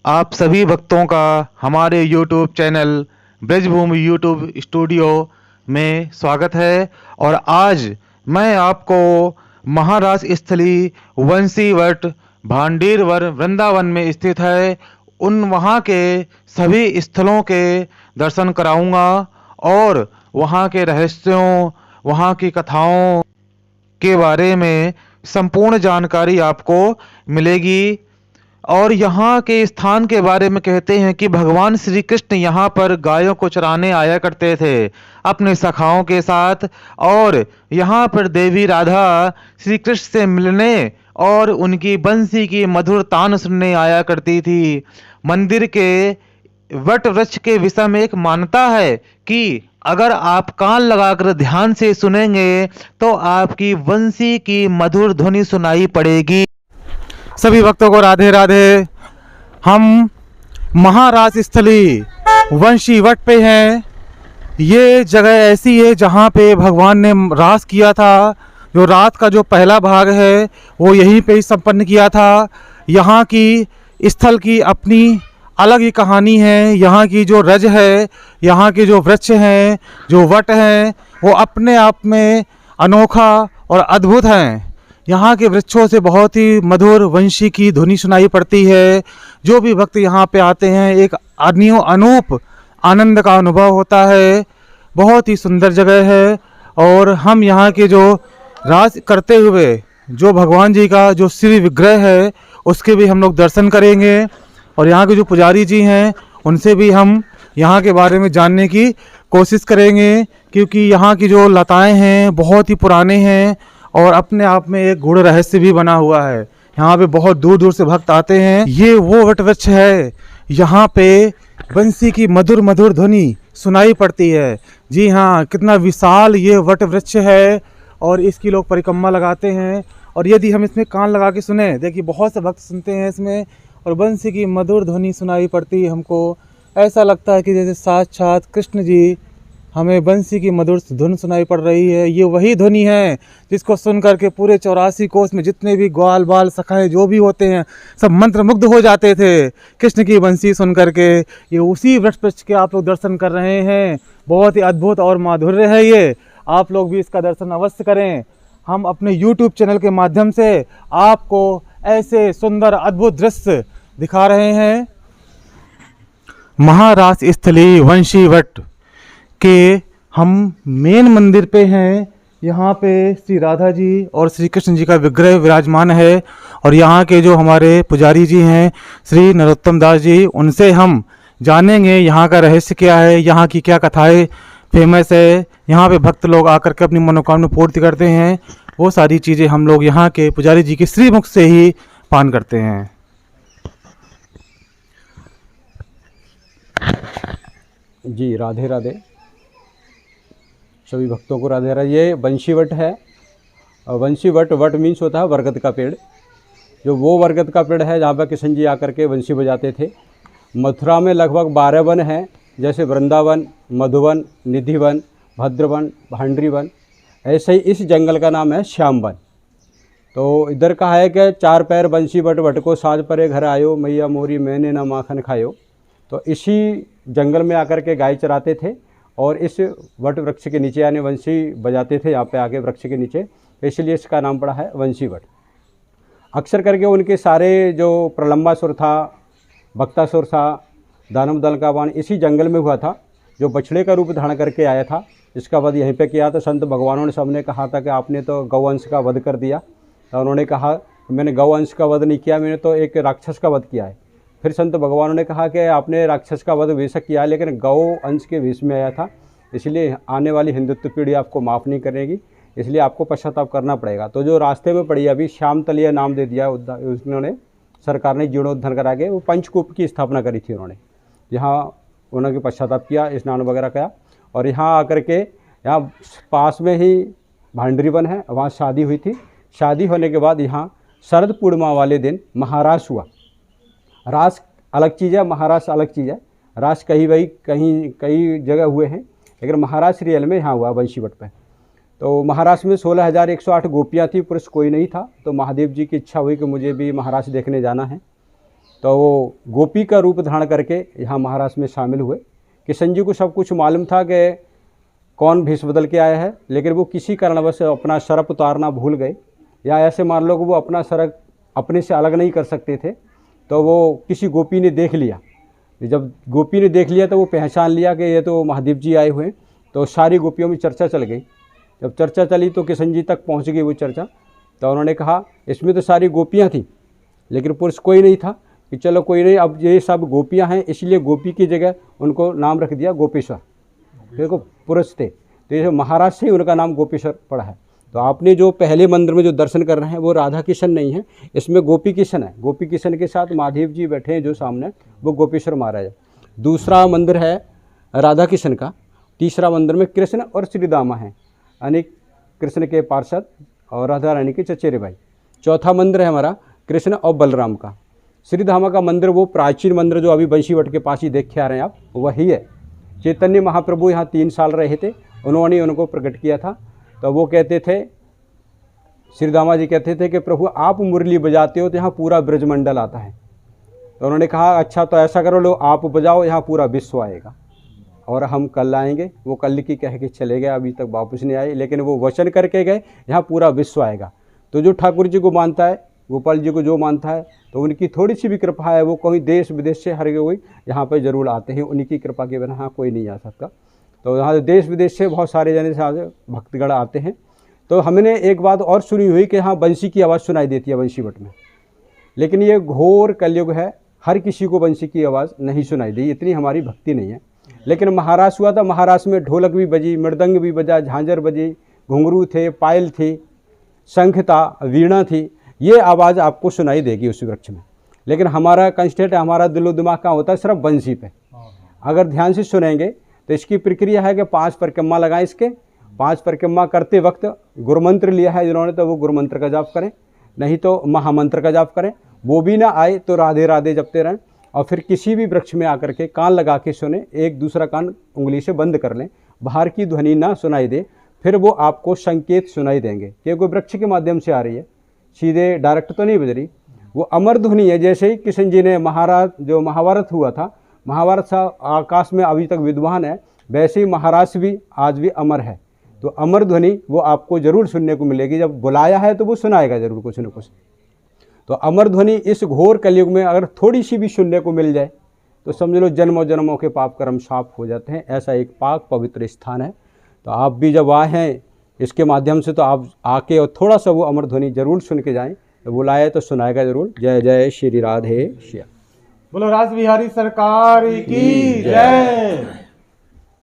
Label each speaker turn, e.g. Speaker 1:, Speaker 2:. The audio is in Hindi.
Speaker 1: आप सभी भक्तों का हमारे YouTube channel Braj Bhoomi YouTube studio में स्वागत है। और आज मैं आपको महाराज स्थली वंशीवट भांडीरवर वृंदावन में स्थित है उन वहाँ के सभी स्थलों के दर्शन कराऊंगा और वहाँ के रहस्यों, वहाँ की कथाओं के बारे में संपूर्ण जानकारी आपको मिलेगी। और यहाँ के स्थान के बारे में कहते हैं कि भगवान श्री कृष्ण यहाँ पर गायों को चराने आया करते थे अपने सखाओं के साथ, और यहाँ पर देवी राधा श्री कृष्ण से मिलने और उनकी बंसी की मधुर तान सुनने आया करती थी। मंदिर के वट वृक्ष के विषय में एक मान्यता है कि अगर आप कान लगाकर ध्यान से सुनेंगे तो आपकी बंसी की मधुर ध्वनि सुनाई पड़ेगी। सभी भक्तों को राधे राधे। हम महाराज स्थली वंशीवट पे हैं। ये जगह ऐसी है जहाँ पे भगवान ने रास किया था। जो रात का जो पहला भाग है वो यहीं पे ही संपन्न किया था। यहाँ की स्थल की अपनी अलग ही कहानी है। यहाँ की जो रज है, यहाँ के जो वृक्ष हैं, जो वट हैं, वो अपने आप में अनोखा और अद्भुत हैं। यहाँ के वृक्षों से बहुत ही मधुर वंशी की ध्वनि सुनाई पड़ती है। जो भी भक्त यहाँ पे आते हैं एक अनूप आनंद का अनुभव होता है। बहुत ही सुंदर जगह है। और हम यहाँ के जो राज करते हुए जो भगवान जी का जो श्री विग्रह है उसके भी हम लोग दर्शन करेंगे। और यहाँ के जो पुजारी जी हैं उनसे भी हम यहाँ के बारे में जानने की कोशिश करेंगे, क्योंकि यहाँ की जो लताएं हैं बहुत ही पुराने हैं और अपने आप में एक गूढ़ रहस्य भी बना हुआ है। यहाँ पे बहुत दूर दूर से भक्त आते हैं। ये वो वट वृक्ष है, यहाँ पे बंसी की मधुर मधुर ध्वनि सुनाई पड़ती है। जी हाँ, कितना विशाल ये वट वृक्ष है और इसकी लोग परिक्रमा लगाते हैं। और यदि हम इसमें कान लगा के सुने, देखिए बहुत से भक्त सुनते हैं इसमें, और बंसी की मधुर ध्वनि सुनाई पड़ती है। हमको ऐसा लगता है कि जैसे साक्षात कृष्ण जी हमें बंसी की मधुर धुन सुनाई पड़ रही है। ये वही ध्वनि है जिसको सुन करके पूरे 84 कोस में जितने भी ग्वाल बाल सखाए जो भी होते हैं सब मंत्रमुग्ध हो जाते थे कृष्ण की बंसी सुन करके। ये उसी वृक्ष के आप लोग दर्शन कर रहे हैं। बहुत ही अद्भुत और माधुर्य है ये। आप लोग भी इसका दर्शन अवश्य करें। हम अपने YouTube चैनल के माध्यम से आपको ऐसे सुंदर अद्भुत दृश्य दिखा रहे हैं। महाराज स्थली वंशीवट के हम मेन मंदिर पे हैं। यहाँ पे श्री राधा जी और श्री कृष्ण जी का विग्रह विराजमान है। और यहाँ के जो हमारे पुजारी जी हैं श्री नरोत्तम दास जी, उनसे हम जानेंगे यहाँ का रहस्य क्या है, यहाँ की क्या कथाएं फेमस है, यहाँ पे भक्त लोग आकर के अपनी मनोकामना पूर्ति करते हैं। वो सारी चीज़ें हम लोग यहाँ के पुजारी जी के श्रीमुख से ही पान करते हैं।
Speaker 2: जी राधे राधे। सभी भक्तों को राधे राधे। ये वंशीवट है। वंशीवट, वट मीन्स होता है बरगद का पेड़। जो वो बरगद का पेड़ है जहाँ पर कृष्ण जी आकर के बंशी बजाते थे। मथुरा में लगभग 12 वन हैं, जैसे वृंदावन, मधुवन, निधिवन, भद्रवन, भांडरीवन। ऐसे ही इस जंगल का नाम है श्याम वन। तो इधर कहा है कि 4 पैर बंशी वट वट को साज परे घर आयो, मैया मोरी मैंने ना माखन खायो। तो इसी जंगल में आकर के गाय चराते थे और इस वट वृक्ष के नीचे यानी वंशी बजाते थे यहाँ पे आके वृक्ष के नीचे, इसलिए इसका नाम पड़ा है वंशीवट। अक्सर करके उनके सारे जो प्रलंबासुर था, भक्तासुर था, दानव दल का वाण इसी जंगल में हुआ था, जो बछड़े का रूप धारण करके आया था। इसका वध यहीं पे किया। तो संत भगवानों ने सबने कहा था कि आपने तो गौवंश का वध कर दिया। तो उन्होंने कहा मैंने गौवंश का वध नहीं किया, मैंने तो एक राक्षस का वध किया है। फिर संत भगवानों ने कहा कि आपने राक्षस का वध बेशक किया, लेकिन गौ अंश के विष में आया था, इसलिए आने वाली हिंदुत्व पीढ़ी आपको माफ़ नहीं करेगी, इसलिए आपको पश्चाताप करना पड़ेगा। तो जो रास्ते में पड़ी अभी श्याम तलिया नाम दे दिया उन्होंने, सरकार ने जीर्णोद्धार करा के वो पंचकूप की स्थापना करी थी उन्होंने। यहाँ उन्होंने पश्चाताप किया, स्नान वगैरह किया और यहाँ आकर के यहाँ पास में ही भांडरीवन है, वहाँ शादी हुई थी। शादी होने के बाद यहाँ शरद पूर्णिमा वाले दिन महारास हुआ। रास अलग चीज़ है, महारास अलग चीज़ है। रास कई जगह हुए हैं, लेकिन महारास रियल में यहाँ हुआ वंशीवट पे। तो महारास में 16,108 गोपियाँ थी, पुरुष कोई नहीं था। तो महादेव जी की इच्छा हुई कि मुझे भी महारास देखने जाना है। तो वो गोपी का रूप धारण करके यहाँ महाराष्ट्र में शामिल हुए। किशन जी को सब कुछ मालूम था कि कौन भेष बदल के आया है, लेकिन वो किसी कारणवश अपना शरप उतारना भूल गए, या ऐसे मान लो कि वो अपना शरप अपने से अलग नहीं कर सकते थे। तो वो किसी गोपी ने देख लिया। जब गोपी ने देख लिया तो वो पहचान लिया कि ये तो महादेव जी आए हुए हैं। तो सारी गोपियों में चर्चा चल गई। जब चर्चा चली तो किशन जी तक पहुंच गई वो चर्चा। तो उन्होंने कहा इसमें तो सारी गोपियां थी लेकिन पुरुष कोई नहीं था, कि चलो कोई नहीं, अब ये सब गोपियां हैं इसलिए गोपी की जगह उनको नाम रख दिया गोपेश्वर। देखो पुरुष थे तो ये महाराज से ही उनका नाम गोपेश्वर पड़ा है। तो आपने जो पहले मंदिर में जो दर्शन कर रहे हैं वो राधा किशन नहीं है, इसमें गोपी किशन है। गोपी किशन के साथ महादेव जी बैठे हैं जो सामने, वो गोपेश्वर महाराज है। दूसरा मंदिर है राधा किशन का। तीसरा मंदिर में कृष्ण और श्रीदामा हैं, यानी कृष्ण के पार्षद और राधा रानी के चचेरे भाई। चौथा मंदिर है हमारा कृष्ण और बलराम का। श्रीधामा का मंदिर वो प्राचीन मंदिर जो अभी बंशीवट के पास ही देख के आ रहे हैं आप, वही है। चैतन्य महाप्रभु यहाँ 3 साल रहे थे, उन्होंने उनको प्रकट किया था। तो वो कहते थे, श्रीदामा जी कहते थे कि प्रभु आप मुरली बजाते हो तो यहाँ पूरा ब्रजमंडल आता है। तो उन्होंने कहा अच्छा तो ऐसा करो, लो आप बजाओ, यहाँ पूरा विश्व आएगा और हम कल आएंगे। वो कल की कह के चले गए, अभी तक वापस नहीं आए, लेकिन वो वचन करके गए यहाँ पूरा विश्व आएगा। तो जो ठाकुर जी को मानता है, गोपाल जी को जो मानता है, तो उनकी थोड़ी सी भी कृपा है, वो कहीं देश विदेश से हर कोई यहाँ पर जरूर आते हैं। उन्हीं की कृपा के बिना यहाँ कोई नहीं आ सकता। तो यहाँ देश विदेश से बहुत सारे जने से भक्तगण आते हैं। तो हमने एक बात और सुनी हुई कि यहाँ बंसी की आवाज़ सुनाई देती है बंशीवट में, लेकिन ये घोर कलयुग है, हर किसी को बंसी की आवाज़ नहीं सुनाई दी, इतनी हमारी भक्ति नहीं है। लेकिन महाराष्ट्र हुआ था, महाराष्ट्र में ढोलक भी बजी, मृदंग भी बजा, झांझर बजी, घुंघरू थे, पायल थी, शंख था, वीणा थी, ये आवाज़ आपको सुनाई देगी उस वृक्ष में। लेकिन हमारा कंस्टेंट, हमारा दिलो दिमाग कहाँ होता है, सिर्फ बंसी पे। अगर ध्यान से सुनेंगे तो इसकी प्रक्रिया है कि 5 परिक्रमा लगाएं। इसके 5 परिक्रमा करते वक्त गुरुमंत्र लिया है जिन्होंने, तो वो गुरुमंत्र का जाप करें, नहीं तो महामंत्र का जाप करें। वो भी ना आए तो राधे राधे जपते रहें। और फिर किसी भी वृक्ष में आकर के कान लगा के सुने, एक दूसरा कान उंगली से बंद कर लें, बाहर की ध्वनि ना सुनाई दे, फिर वो आपको संकेत सुनाई देंगे कि कोई वृक्ष के माध्यम से आ रही है, सीधे डायरेक्ट तो नहीं बज रही। वो अमर ध्वनि है। जैसे ही किशन जी ने महाराज जो महाभारत हुआ था, महाभारत सा आकाश में अभी तक विद्वान है, वैसे ही महाराज भी आज भी अमर है। तो अमर ध्वनि वो आपको जरूर सुनने को मिलेगी, जब बुलाया है तो वो सुनाएगा जरूर कुछ न कुछ। तो अमर ध्वनि इस घोर कलयुग में अगर थोड़ी सी भी सुनने को मिल जाए तो समझ लो जन्मों जन्मों के पाप कर्म साफ हो जाते हैं। ऐसा एक पाक पवित्र स्थान है। तो आप भी जब आए हैं इसके माध्यम से, तो आप आके और थोड़ा सा वो अमर ध्वनि जरूर सुन के जाएं। तो बुलाए तो सुनाएगा जरूर। जय जय श्री राधे श्याम।
Speaker 1: बोलो रास बिहारी सरकार की जय।